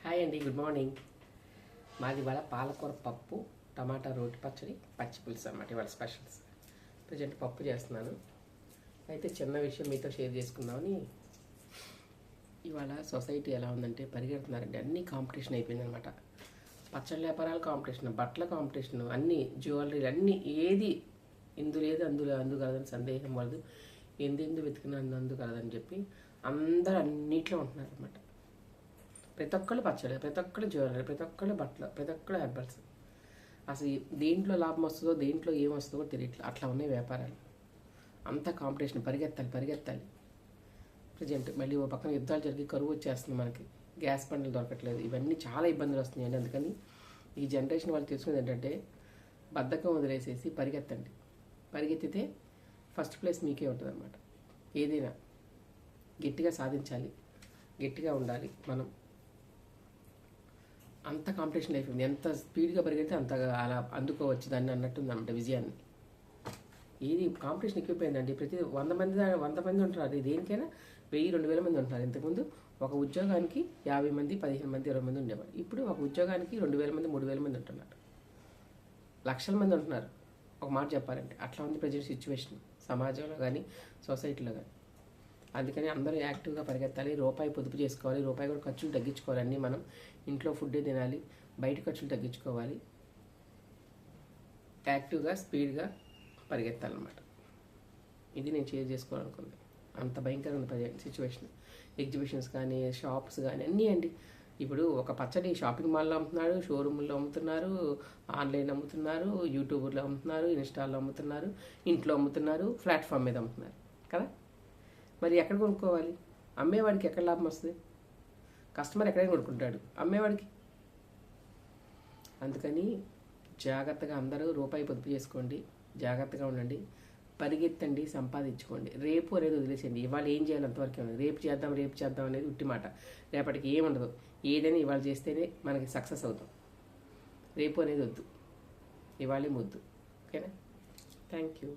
Hi అండి, good morning. మాది ఇవాళ పాలకూర పప్పు, టమాటా రోటి పచ్చడి, పచ్చి పులుసు అన్నమాట. ఇవాళ స్పెషల్స్. ప్రజెంట్ పప్పు చేస్తున్నాను. అయితే చిన్న విషయం మీతో షేర్ చేసుకుందామని. ఇవాళ సొసైటీ ఎలా ఉందంటే పరిగెడుతున్నారండి. అన్నీ కాంపిటీషన్ అయిపోయిందనమాట. పచ్చడి వ్యాపారాలు కాంపిటీషన్, బట్టల కాంపిటీషన్, అన్నీ జ్యువెలరీలు అన్నీ. ఏది ఇందు లేదు అందు కాదని సందేహం వాళ్ళదు. ఎందెందు వెతికిన అందు కాదని చెప్పి అందరూ అన్నిట్లో ఉంటున్నారు అనమాట. ప్రతి ఒక్కళ్ళు పచ్చడి, ప్రతి ఒక్కళ్ళు జ్యువెలరీ, ప్రతి ఒక్కళ్ళు బట్టలు, ప్రతి ఒక్కళ్ళు హెర్బల్స్. అసలు దేంట్లో లాభం వస్తుందో దేంట్లో ఏం వస్తుందో కూడా తెలియట్లేదు. అట్లా ఉన్నాయి వ్యాపారాలు. అంతా కాంపిటీషన్, పరిగెత్తాలి. ప్రజెంట్ మళ్ళీ ఓ పక్కన యుద్ధాలు జరిగి కరువు వచ్చేస్తుంది మనకి. గ్యాస్ బండ్లు దొరకట్లేదు. ఇవన్నీ చాలా ఇబ్బందులు వస్తున్నాయండి. అందుకని ఈ జనరేషన్ వాళ్ళు తెలుసుకునేది ఏంటంటే బద్ధకం వదిలేసేసి పరిగెత్తండి. పరిగెత్తితే ఫస్ట్ ప్లేస్ మీకే ఉంటుంది అనమాట. ఏదైనా గట్టిగా సాధించాలి, గట్టిగా ఉండాలి. మనం అంత కాంపిటీషన్ అయిపోయింది. ఎంత స్పీడ్గా పరిగెడితే అంతగా అలా అందుకోవచ్చు దాన్ని అన్నట్టుంది అన్నమాట విజయాన్ని. ఇది కాంపిటీషన్ ఎక్కువైపోయిందండి. ప్రతి 100 మంది ఉంటున్నారు. దేనికైనా 1000-2000 మంది ఉంటున్నారు. ఇంతకుముందు ఒక ఉద్యోగానికి 50 మంది, 15 మంది, 20 మంది ఉండేవారు. ఇప్పుడు ఒక ఉద్యోగానికి 2000 మంది, 3000 మంది ఉంటున్నారు. లక్షల మంది ఉంటున్నారు. ఒక మాట చెప్పాలంటే అట్లా ఉంది ప్రజెంట్ సిచ్యువేషన్, సమాజంలో కానీ సొసైటీలో కానీ. అందుకని అందరూ యాక్టివ్గా పరిగెత్తాలి. రూపాయి పొదుపు చేసుకోవాలి. రూపాయి కూడా ఖర్చులు తగ్గించుకోవాలి. అన్నీ మనం ఇంట్లో ఫుడ్డే తినాలి, బయట ఖర్చులు తగ్గించుకోవాలి. యాక్టివ్గా స్పీడ్గా పరిగెత్తాలన్నమాట. ఇది నేను షేర్ చేసుకోవాలనుకుంది. అంత భయంకరమైన ప్రజెంట్ సిచ్యువేషన్. ఎగ్జిబిషన్స్ కానీ, షాప్స్ కానీ అన్నీ అండి. ఇప్పుడు ఒక పచ్చడి షాపింగ్ మాల్లో అమ్ముతున్నారు, షోరూముల్లో అమ్ముతున్నారు, ఆన్లైన్ అమ్ముతున్నారు, యూట్యూబ్లో అమ్ముతున్నారు, ఇన్స్టాల్లో అమ్ముతున్నారు, ఇంట్లో అమ్ముతున్నారు, ప్లాట్ఫామ్ మీద అమ్ముతున్నారు కదా. మరి ఎక్కడ కొనుక్కోవాలి? అమ్మేవాడికి ఎక్కడ లాభం వస్తుంది? కస్టమర్ ఎక్కడైనా కొనుక్కుంటాడు, అమ్మేవాడికి. అందుకని జాగ్రత్తగా అందరూ రూపాయి పొదుపు చేసుకోండి, జాగ్రత్తగా ఉండండి, పరిగెత్తండి, సంపాదించుకోండి. రేపు అనేది వదిలేసేయండి. ఇవాళ ఏం చేయాలి అంతవరకే ఉంది. రేపు చేద్దాం అనేది ఉట్టి మాట. రేపటికి ఏముండదు. ఏదైనా ఇవాళ చేస్తేనే మనకి సక్సెస్ అవుతాం. రేపు అనేది వద్దు, ఇవాళే ముద్దు. ఓకేనా? Thank you.